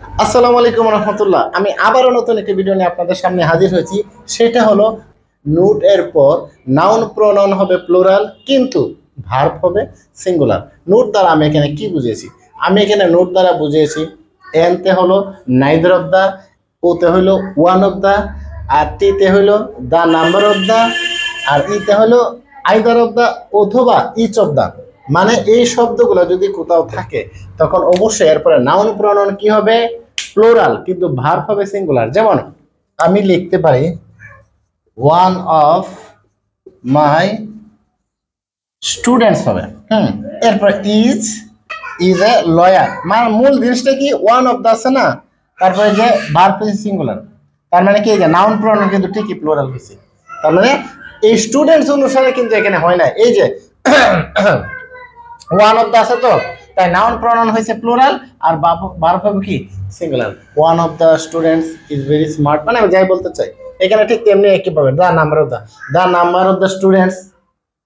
আসসালামু আলাইকুম রহমতুল্লাহ। আমি আবারও নতুন একটি ভিডিও নিয়ে আপনাদের সামনে হাজির হয়েছি। সেটা হলো নুট এর পর নাউন প্রোনাউন হবে প্লুরাল, কিন্তু ভার্ব হবে সিঙ্গুলার। নুট দ্বারা আমি এখানে কি বুঝিয়েছি? আমি এখানে নুট দ্বারা বুঝিয়েছি এনতে হলো নাইদার অফ দ্য, ওতে হইলো ওয়ান অফ দ্য, আর টিতে হইলো দ্য নাম্বার অফ দ্য, আর ইতে হলো আইদার অফ দ্য অথবা ইচ অফ দ্য। মানে এই শব্দগুলো যদি কোথাও থাকে তখন অবশ্যই এরপরে নাউন প্রোনাউন কি হবে? প্লুরাল, কিন্তু ভার্ব হবে সিঙ্গুলার। যেমন আমি লিখতে পারি ওয়ান অফ মাই স্টুডেন্টস হবে। এরপর ইজ ইজ এ লয়ার, মানে মূল জিনিসটা কি? ওয়ান অফ দা আছে না, তারপরে যে ভার্ব হচ্ছে সিঙ্গুলার। তার মানে কি, যে নাউন প্রোনাউন কিন্তু ঠিকই প্লুরাল হয়েছে। তার মানে এই স্টুডেন্টস অনুসারে কিন্তু এখানে হয় না। এই যে ওয়ান অফ দা আছে, তো তাই নাউন প্রোনাউন হয়েছে প্লুরাল, আর ভার্ব হবে কি? Singular. One of the students is very smart, মানে আমি যাই বলতে চাই এখানে ঠিক তেমনি একই পাবে। The number of the students,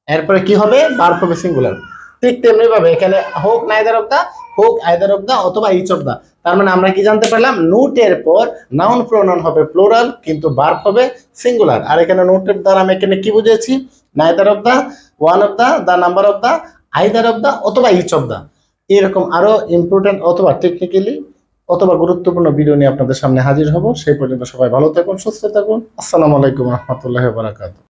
এরপরে কি হবে? ভার্ব হবে সিঙ্গুলার। ঠিক তেমনি ভাবে এখানে হোক নাইদার অফ দা, হোক আইদার অফ দা, অথবা ইচ অফ দা। তার মানে আমরা কি জানতে পারলাম? নোটের পর নাউন প্রোনাউন হবে প্লুরাল, কিন্তু ভার্ব হবে সিঙ্গুলার। আর এখানে নোটের দ্বারা আমি এখানে কি বুঝেছি? Neither of the, one of the, the number of the, either of the, অথবা ইচ অফ দা। এরকম আরো ইম্পর্টেন্ট অথবা টেকনিক্যালি অথবা গুরুত্বপূর্ণ ভিডিও নিয়ে আপনাদের সামনে হাজির হব। সেই পর্যন্ত সবাই ভালো থাকুন, সুস্থ থাকুন। আসসালামু আলাইকুম রহমতুল্লাহ বারাকাতুহু।